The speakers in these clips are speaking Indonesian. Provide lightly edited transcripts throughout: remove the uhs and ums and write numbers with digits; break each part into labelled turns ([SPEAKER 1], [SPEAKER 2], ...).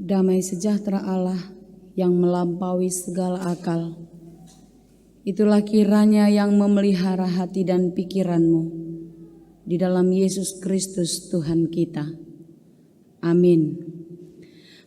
[SPEAKER 1] Damai sejahtera Allah yang melampaui segala akal, itulah kiranya yang memelihara hati dan pikiranmu di dalam Yesus Kristus Tuhan kita. Amin.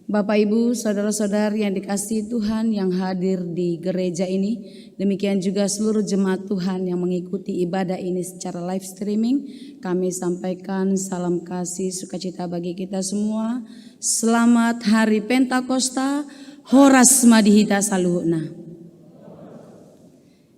[SPEAKER 1] Bapak, Ibu, saudara-saudari yang dikasihi Tuhan yang hadir di gereja ini, demikian juga seluruh jemaat Tuhan yang mengikuti ibadah ini secara live streaming, kami sampaikan salam kasih sukacita bagi kita semua. Selamat Hari Pentakosta, Horas Madihita Saluhna.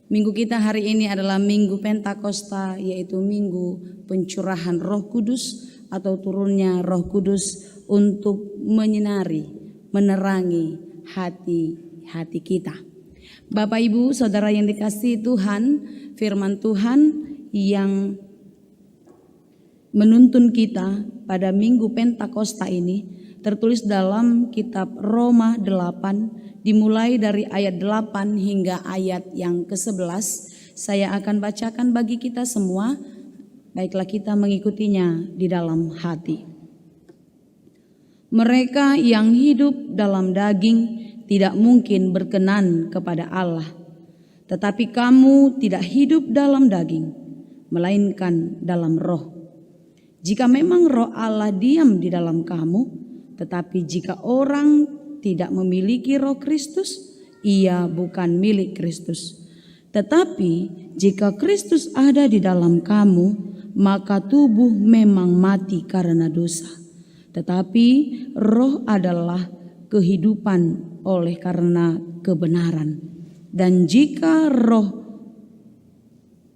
[SPEAKER 1] Minggu kita hari ini adalah Minggu Pentakosta, yaitu Minggu pencurahan Roh Kudus atau turunnya Roh Kudus untuk menyinari, menerangi hati kita. Bapak, Ibu, saudara yang dikasihi Tuhan, firman Tuhan yang menuntun kita pada Minggu Pentakosta ini tertulis dalam kitab Roma 8, dimulai dari ayat 8 hingga ayat yang ke-11. Saya akan bacakan bagi kita semua, baiklah kita mengikutinya di dalam hati. Mereka yang hidup dalam daging tidak mungkin berkenan kepada Allah. Tetapi kamu tidak hidup dalam daging, melainkan dalam roh. Jika memang roh Allah diam di dalam kamu, tetapi jika orang tidak memiliki roh Kristus, ia bukan milik Kristus. Tetapi jika Kristus ada di dalam kamu, maka tubuh memang mati karena dosa. Tetapi roh adalah kehidupan oleh karena kebenaran. Dan jika roh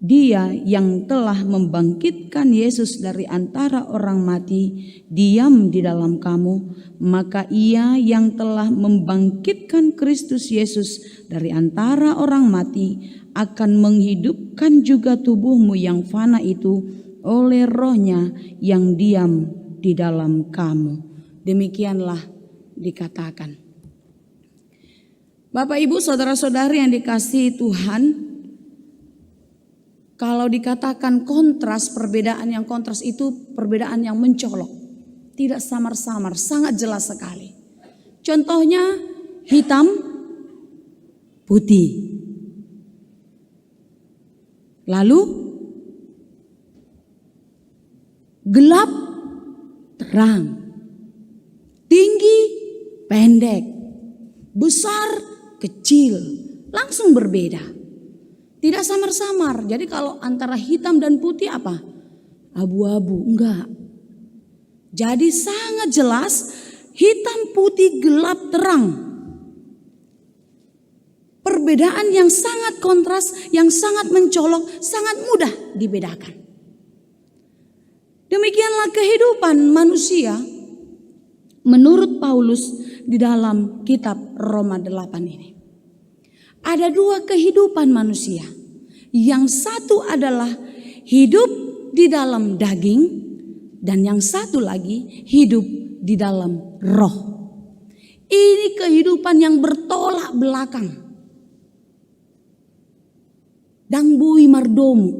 [SPEAKER 1] Dia yang telah membangkitkan Yesus dari antara orang mati diam di dalam kamu, maka Ia yang telah membangkitkan Kristus Yesus dari antara orang mati akan menghidupkan juga tubuhmu yang fana itu oleh Roh-Nya yang diam di dalam kamu. Demikianlah dikatakan. Bapak, Ibu, saudara-saudari yang dikasihi Tuhan, kalau dikatakan kontras, perbedaan yang kontras itu perbedaan yang mencolok, tidak samar-samar, sangat jelas sekali. Contohnya hitam, putih. Lalu gelap, terang, tinggi, pendek, besar, kecil, langsung berbeda. Tidak samar-samar. Jadi kalau antara hitam dan putih apa? Abu-abu, enggak. Jadi sangat jelas hitam, putih, gelap, terang. Perbedaan yang sangat kontras, yang sangat mencolok, sangat mudah dibedakan. Demikianlah kehidupan manusia menurut Paulus di dalam kitab Roma 8 ini. Ada dua kehidupan manusia. Yang satu adalah hidup di dalam daging, dan yang satu lagi hidup di dalam roh. Ini kehidupan yang bertolak belakang. Dangbui mardomu.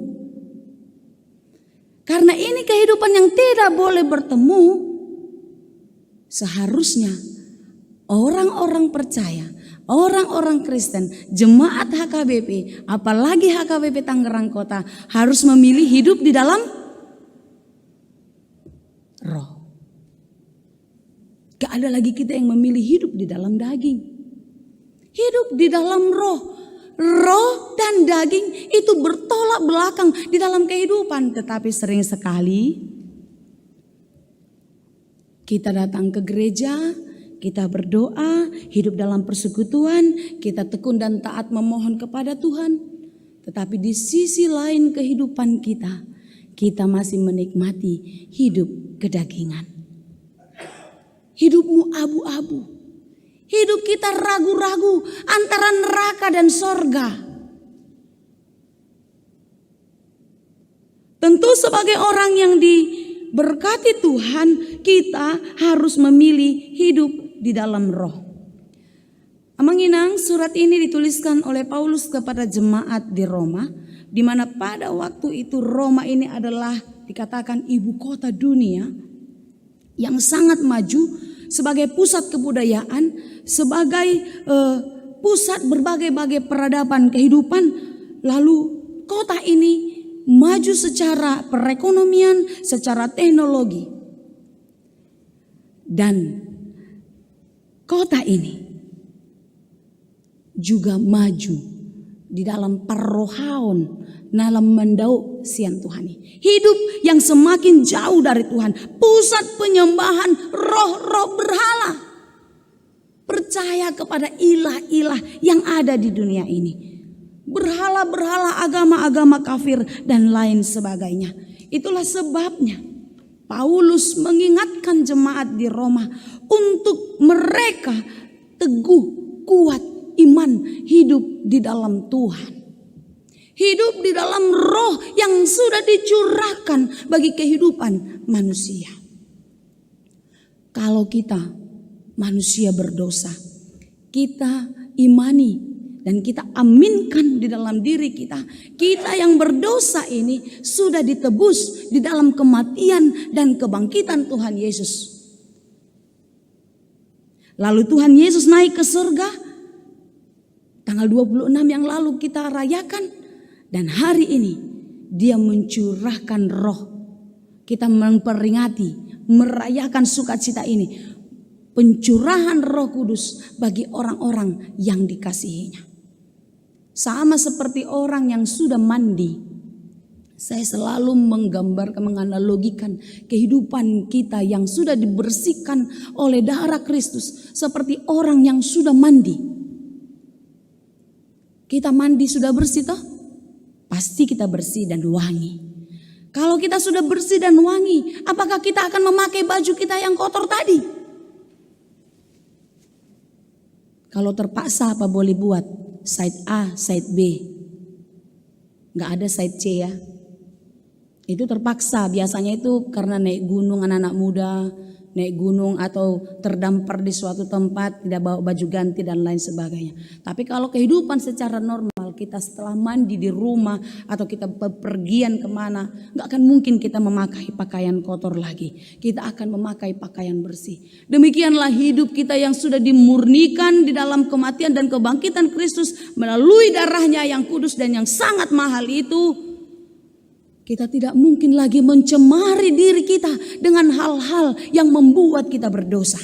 [SPEAKER 1] Karena ini kehidupan yang tidak boleh bertemu, seharusnya orang-orang percaya, orang-orang Kristen, jemaat HKBP, apalagi HKBP Tangerang Kota, harus memilih hidup di dalam roh. Gak ada lagi kita yang memilih hidup di dalam daging. Hidup di dalam roh. Roh dan daging itu bertolak belakang di dalam kehidupan. Tetapi sering sekali kita datang ke gereja, kita berdoa, hidup dalam persekutuan, kita tekun dan taat memohon kepada Tuhan. Tetapi di sisi lain kehidupan kita masih menikmati hidup kedagingan. Hidupmu abu-abu. Hidup kita ragu-ragu antara neraka dan sorga. Tentu sebagai orang yang diberkati Tuhan, kita harus memilih hidup di dalam roh. Amanginang, surat ini dituliskan oleh Paulus kepada jemaat di Roma, di mana pada waktu itu Roma ini adalah dikatakan ibu kota dunia yang sangat maju sebagai pusat kebudayaan, sebagai pusat berbagai-bagai peradaban kehidupan. Lalu kota ini maju secara perekonomian, secara teknologi. Dan kota ini juga maju di dalam parrohaon, dalam mendau sian Tuhani. Hidup yang semakin jauh dari Tuhan. Pusat penyembahan roh-roh berhala. Percaya kepada ilah-ilah yang ada di dunia ini. Berhala-berhala, agama-agama kafir dan lain sebagainya. Itulah sebabnya Paulus mengingatkan jemaat di Roma untuk mereka teguh, kuat, iman, hidup di dalam Tuhan. Hidup di dalam roh yang sudah dicurahkan bagi kehidupan manusia. Kalau kita manusia berdosa, kita imani dan kita aminkan di dalam diri kita. Kita yang berdosa ini sudah ditebus di dalam kematian dan kebangkitan Tuhan Yesus. Lalu Tuhan Yesus naik ke surga. Tanggal 26 yang lalu kita rayakan. Dan hari ini dia mencurahkan roh. Kita memperingati, merayakan sukacita ini. Pencurahan Roh Kudus bagi orang-orang yang dikasihinya. Sama seperti orang yang sudah mandi. Saya selalu menggambarkan, menganalogikan kehidupan kita yang sudah dibersihkan oleh darah Kristus. Seperti orang yang sudah mandi. Kita mandi sudah bersih toh? Pasti kita bersih dan wangi. Kalau kita sudah bersih dan wangi, apakah kita akan memakai baju kita yang kotor tadi? Kalau terpaksa apa boleh buat? Side A, side B. Gak ada side C ya. Itu terpaksa, biasanya itu karena naik gunung anak-anak muda, naik gunung atau terdampar di suatu tempat, tidak bawa baju ganti dan lain sebagainya. Tapi kalau kehidupan secara normal, kita setelah mandi di rumah atau kita bepergian kemana, gak akan mungkin kita memakai pakaian kotor lagi. Kita akan memakai pakaian bersih. Demikianlah hidup kita yang sudah dimurnikan di dalam kematian dan kebangkitan Kristus melalui darahnya yang kudus dan yang sangat mahal itu. Kita tidak mungkin lagi mencemari diri kita dengan hal-hal yang membuat kita berdosa.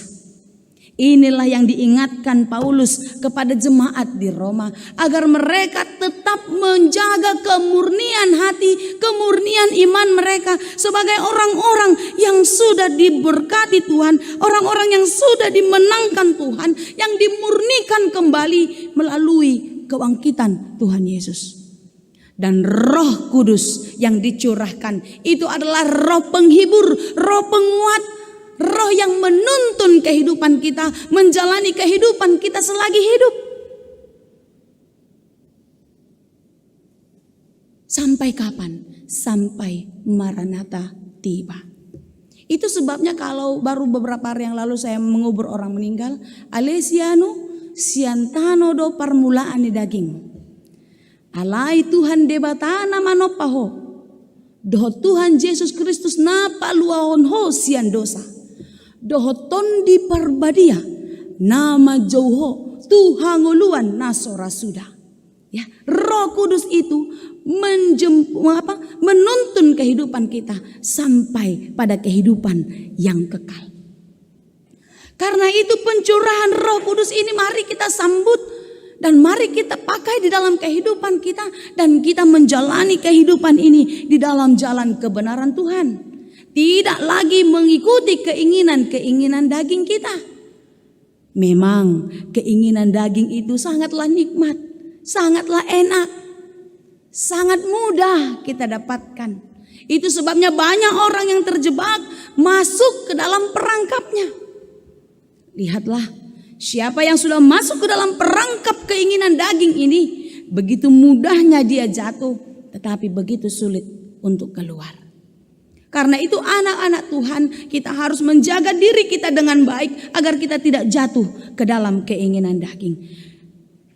[SPEAKER 1] Inilah yang diingatkan Paulus kepada jemaat di Roma. Agar mereka tetap menjaga kemurnian hati, kemurnian iman mereka. Sebagai orang-orang yang sudah diberkati Tuhan. Orang-orang yang sudah dimenangkan Tuhan. Yang dimurnikan kembali melalui kebangkitan Tuhan Yesus. Dan Roh Kudus yang dicurahkan itu adalah roh penghibur, roh penguat, roh yang menuntun kehidupan kita, menjalani kehidupan kita selagi hidup. Sampai kapan? Sampai Maranatha tiba. Itu sebabnya kalau baru beberapa hari yang lalu saya mengubur orang meninggal, Alesiano siantano do permulaan di daging. Alai Tuhan debatana manopaho. Doho Tuhan Yesus Kristus napa luahon ho sian dosa. Doho tondi parbadia nama jauho Tuhan nguluan nasora sudah. Ya, Roh Kudus itu menuntun kehidupan kita sampai pada kehidupan yang kekal. Karena itu pencurahan Roh Kudus ini mari kita sambut. Dan mari kita pakai di dalam kehidupan kita. Dan kita menjalani kehidupan ini di dalam jalan kebenaran Tuhan. Tidak lagi mengikuti keinginan-keinginan daging kita. Memang keinginan daging itu sangatlah nikmat. Sangatlah enak. Sangat mudah kita dapatkan. Itu sebabnya banyak orang yang terjebak masuk ke dalam perangkapnya. Lihatlah. Siapa yang sudah masuk ke dalam perangkap keinginan daging ini, begitu mudahnya dia jatuh, tetapi begitu sulit untuk keluar. Karena itu anak-anak Tuhan, kita harus menjaga diri kita dengan baik agar kita tidak jatuh ke dalam keinginan daging.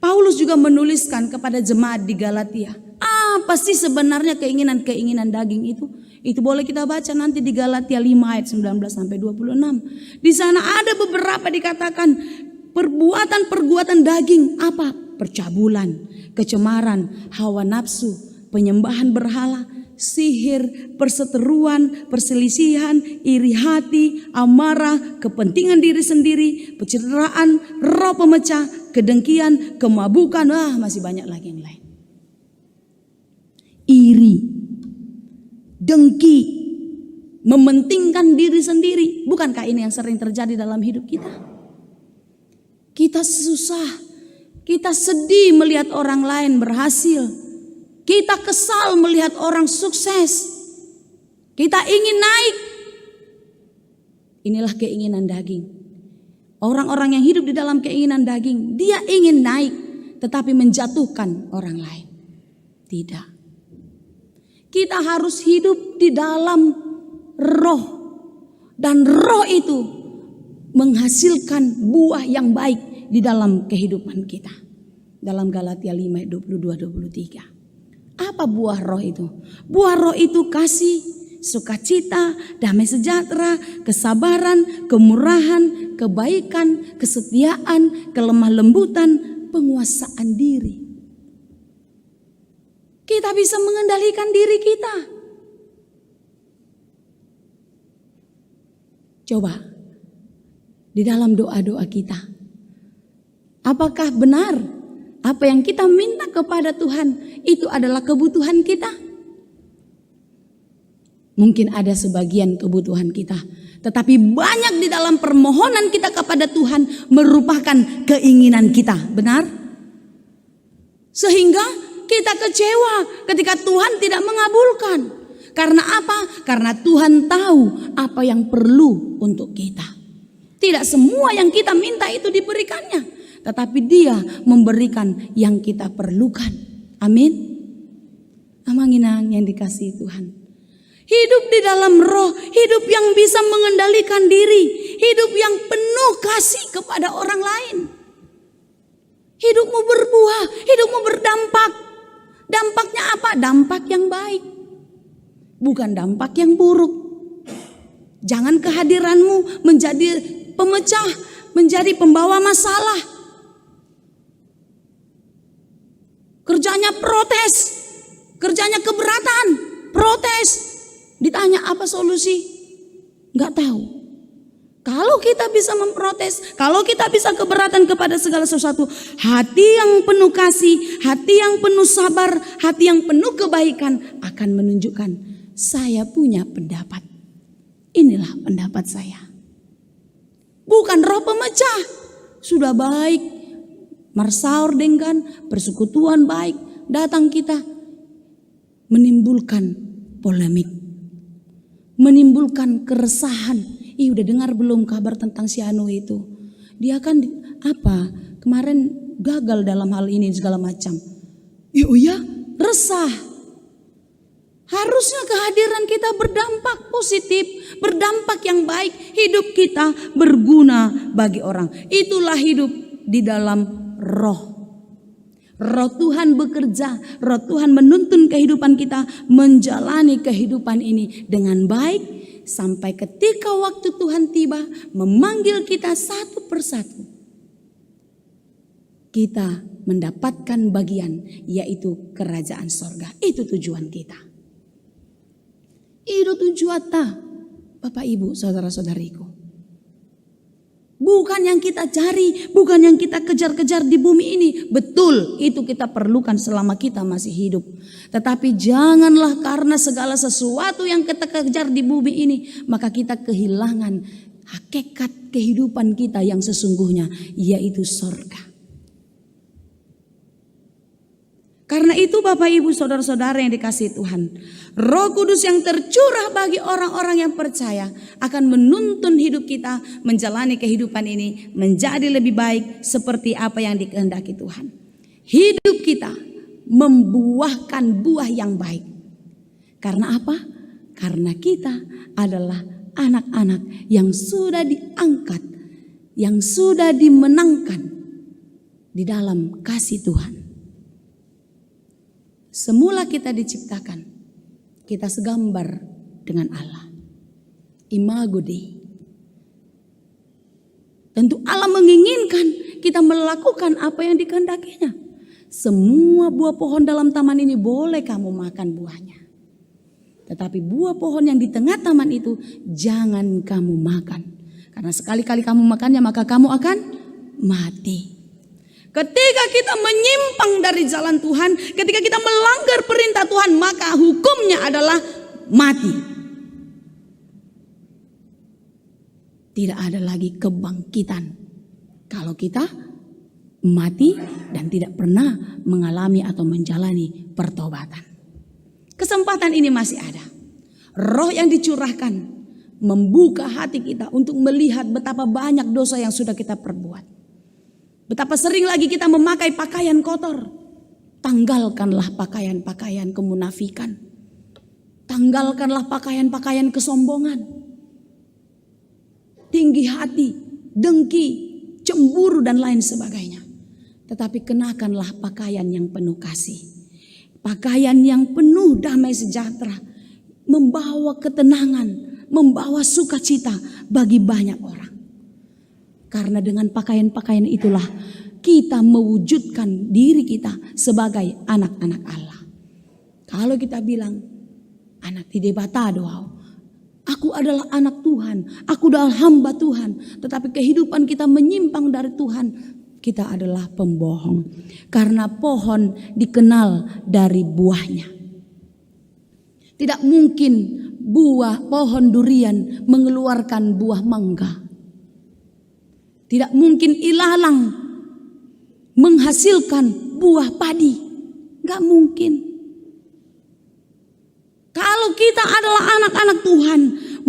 [SPEAKER 1] Paulus juga menuliskan kepada jemaat di Galatia, Apa sih sebenarnya keinginan-keinginan daging itu? Itu boleh kita baca nanti di Galatia 5 ayat 19 sampai 26. Di sana ada beberapa dikatakan perbuatan-perbuatan daging apa? Percabulan, kecemaran, hawa nafsu, penyembahan berhala, sihir, perseteruan, perselisihan, iri hati, amarah, kepentingan diri sendiri, pencitraan, roh pemecah, kedengkian, kemabukan, masih banyak lagi yang lain. Iri, dengki, mementingkan diri sendiri. Bukankah ini yang sering terjadi dalam hidup kita? Kita susah, kita sedih melihat orang lain berhasil. Kita kesal melihat orang sukses. Kita ingin naik. Inilah keinginan daging. Orang-orang yang hidup di dalam keinginan daging, dia ingin naik tetapi menjatuhkan orang lain. Tidak. Kita harus hidup di dalam roh. Dan roh itu menghasilkan buah yang baik di dalam kehidupan kita. Dalam Galatia 5 22-23. Apa buah roh itu? Buah roh itu kasih, sukacita, damai sejahtera, kesabaran, kemurahan, kebaikan, kesetiaan, kelemah lembutan, penguasaan diri. Kita bisa mengendalikan diri kita. Coba di dalam doa-doa kita, apakah benar apa yang kita minta kepada Tuhan itu adalah kebutuhan kita? Mungkin ada sebagian kebutuhan kita, tetapi banyak di dalam permohonan kita kepada Tuhan merupakan keinginan kita, benar? Sehingga kita kecewa ketika Tuhan tidak mengabulkan. Karena apa? Karena Tuhan tahu apa yang perlu untuk kita. Tidak semua yang kita minta itu diberikannya, tetapi Dia memberikan yang kita perlukan. Amin. Amanginang yang dikasihi Tuhan. Hidup di dalam roh, hidup yang bisa mengendalikan diri, hidup yang penuh kasih kepada orang lain. Hidupmu berbuah, hidupmu berdampak. Dampaknya apa? Dampak yang baik, bukan dampak yang buruk. Jangan kehadiranmu menjadi pemecah, menjadi pembawa masalah. Kerjanya protes, kerjanya keberatan, protes. Ditanya apa solusi? Nggak tahu. Kalau kita bisa memprotes, kalau kita bisa keberatan kepada segala sesuatu, hati yang penuh kasih, hati yang penuh sabar, hati yang penuh kebaikan akan menunjukkan saya punya pendapat. Inilah pendapat saya. Bukan roh pemecah. Sudah baik, marsaur dengan persekutuan baik, datang kita menimbulkan polemik, menimbulkan keresahan. Udah dengar belum kabar tentang si Anu itu? Dia kan kemarin gagal dalam hal ini segala macam. Oh ya, resah. Harusnya kehadiran kita berdampak positif, berdampak yang baik. Hidup kita berguna bagi orang. Itulah hidup di dalam roh. Roh Tuhan bekerja, roh Tuhan menuntun kehidupan kita menjalani kehidupan ini dengan baik. Sampai ketika waktu Tuhan tiba memanggil kita satu persatu, kita mendapatkan bagian, yaitu kerajaan sorga. Itu tujuan kita. Itu tujuan Bapak Ibu saudara-saudariku. Bukan yang kita cari, bukan yang kita kejar-kejar di bumi ini. Betul, itu kita perlukan selama kita masih hidup. Tetapi janganlah karena segala sesuatu yang kita kejar di bumi ini, maka kita kehilangan hakikat kehidupan kita yang sesungguhnya, yaitu sorga. Karena itu Bapak Ibu saudara-saudara yang dikasihi Tuhan, Roh Kudus yang tercurah bagi orang-orang yang percaya akan menuntun hidup kita menjalani kehidupan ini menjadi lebih baik seperti apa yang dikehendaki Tuhan. Hidup kita membuahkan buah yang baik. Karena apa? Karena kita adalah anak-anak yang sudah diangkat, yang sudah dimenangkan di dalam kasih Tuhan. Semula kita diciptakan, kita segambar dengan Allah. Imago Dei. Tentu Allah menginginkan kita melakukan apa yang dikehendakinya. Semua buah pohon dalam taman ini boleh kamu makan buahnya. Tetapi buah pohon yang di tengah taman itu jangan kamu makan. Karena sekali-kali kamu makannya maka kamu akan mati. Ketika kita menyimpang dari jalan Tuhan, ketika kita melanggar perintah Tuhan, maka hukumnya adalah mati. Tidak ada lagi kebangkitan kalau kita mati dan tidak pernah mengalami atau menjalani pertobatan. Kesempatan ini masih ada. Roh yang dicurahkan membuka hati kita untuk melihat betapa banyak dosa yang sudah kita perbuat. Betapa sering lagi kita memakai pakaian kotor. Tanggalkanlah pakaian-pakaian kemunafikan. Tanggalkanlah pakaian-pakaian kesombongan. Tinggi hati, dengki, cemburu dan lain sebagainya. Tetapi kenakanlah pakaian yang penuh kasih. Pakaian yang penuh damai sejahtera. Membawa ketenangan, membawa sukacita bagi banyak orang. Karena dengan pakaian-pakaian itulah kita mewujudkan diri kita sebagai anak-anak Allah. Kalau kita bilang, anak di debata doa, aku adalah anak Tuhan, aku adalah hamba Tuhan. Tetapi kehidupan kita menyimpang dari Tuhan, kita adalah pembohong. Karena pohon dikenal dari buahnya. Tidak mungkin pohon durian mengeluarkan buah mangga. Tidak mungkin ilalang menghasilkan buah padi. Gak mungkin. Kalau kita adalah anak-anak Tuhan,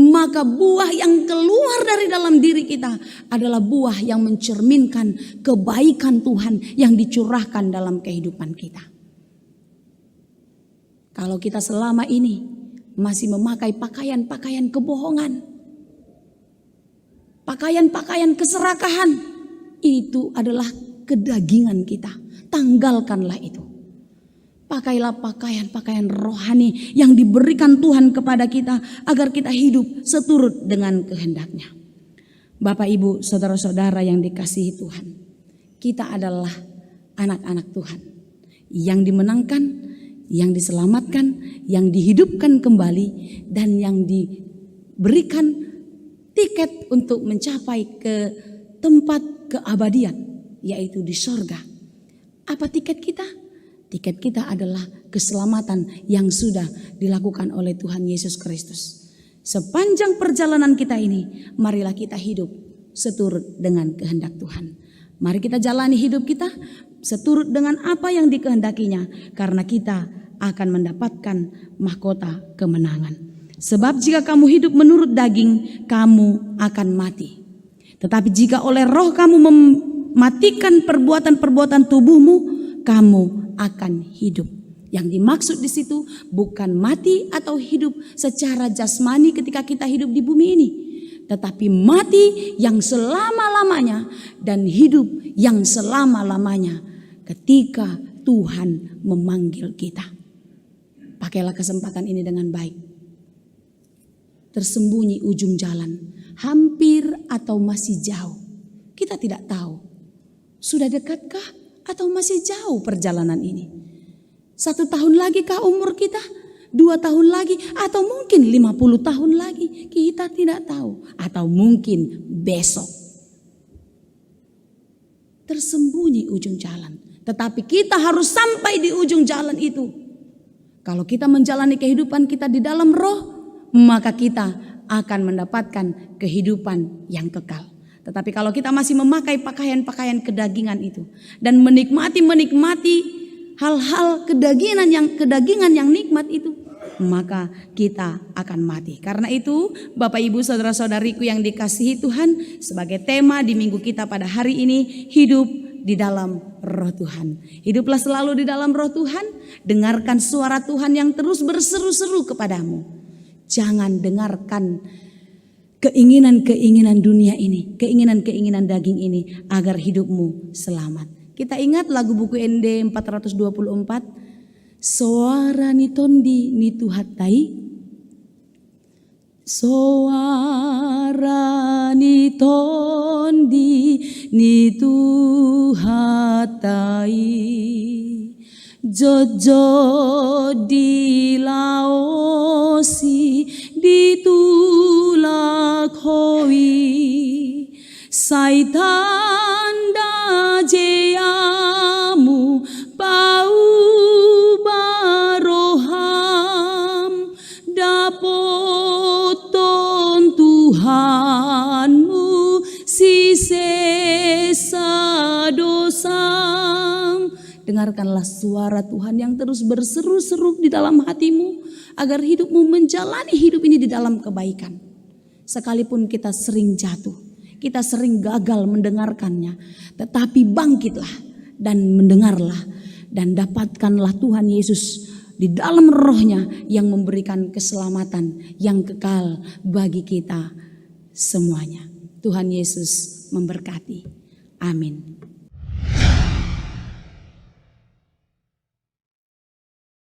[SPEAKER 1] maka buah yang keluar dari dalam diri kita adalah buah yang mencerminkan kebaikan Tuhan yang dicurahkan dalam kehidupan kita. Kalau kita selama ini masih memakai pakaian-pakaian kebohongan, pakaian-pakaian keserakahan, itu adalah kedagingan kita. Tanggalkanlah itu. Pakailah pakaian-pakaian rohani yang diberikan Tuhan kepada kita agar kita hidup seturut dengan kehendaknya. Bapak, Ibu, saudara-saudara yang dikasihi Tuhan, kita adalah anak-anak Tuhan yang dimenangkan, yang diselamatkan, yang dihidupkan kembali, dan yang diberikan tiket untuk mencapai ke tempat keabadian, yaitu di sorga. Apa tiket kita? Tiket kita adalah keselamatan yang sudah dilakukan oleh Tuhan Yesus Kristus. Sepanjang perjalanan kita ini, marilah kita hidup seturut dengan kehendak Tuhan. Mari kita jalani hidup kita seturut dengan apa yang dikehendakinya, karena kita akan mendapatkan mahkota kemenangan. Sebab jika kamu hidup menurut daging, kamu akan mati. Tetapi jika oleh roh kamu mematikan perbuatan-perbuatan tubuhmu, kamu akan hidup. Yang dimaksud di situ bukan mati atau hidup secara jasmani ketika kita hidup di bumi ini, tetapi mati yang selama-lamanya dan hidup yang selama-lamanya ketika Tuhan memanggil kita. Pakailah kesempatan ini dengan baik. Tersembunyi ujung jalan, hampir atau masih jauh, kita tidak tahu. Sudah dekatkah atau masih jauh perjalanan ini? 1 tahun lagi kah umur kita? 2 tahun lagi? Atau mungkin 50 tahun lagi? Kita tidak tahu. Atau mungkin besok. Tersembunyi ujung jalan. Tetapi kita harus sampai di ujung jalan itu. Kalau kita menjalani kehidupan kita di dalam roh, maka kita akan mendapatkan kehidupan yang kekal. Tetapi kalau kita masih memakai pakaian-pakaian kedagingan itu dan menikmati hal-hal kedagingan yang nikmat itu, maka kita akan mati. Karena itu, Bapak Ibu saudara-saudariku yang dikasihi Tuhan, sebagai tema di minggu kita pada hari ini, hidup di dalam roh Tuhan. Hiduplah selalu di dalam roh Tuhan, dengarkan suara Tuhan yang terus berseru-seru kepadamu. Jangan dengarkan keinginan-keinginan dunia ini, keinginan-keinginan daging ini, agar hidupmu selamat. Kita ingat lagu buku ND 424, Suara ni tondi ni tuhatai. Suara ni tondi ni tuhatai. Jojo di laosi ditulak hoi. Saitan da jeamu pau baroham dapoton Tuhanmu si sesa dosam. Dengarkanlah suara Tuhan yang terus berseru-seru di dalam hatimu agar hidupmu menjalani hidup ini di dalam kebaikan. Sekalipun kita sering jatuh, kita sering gagal mendengarkannya, tetapi bangkitlah dan mendengarlah dan dapatkanlah Tuhan Yesus di dalam rohnya yang memberikan keselamatan yang kekal bagi kita semuanya. Tuhan Yesus memberkati. Amin.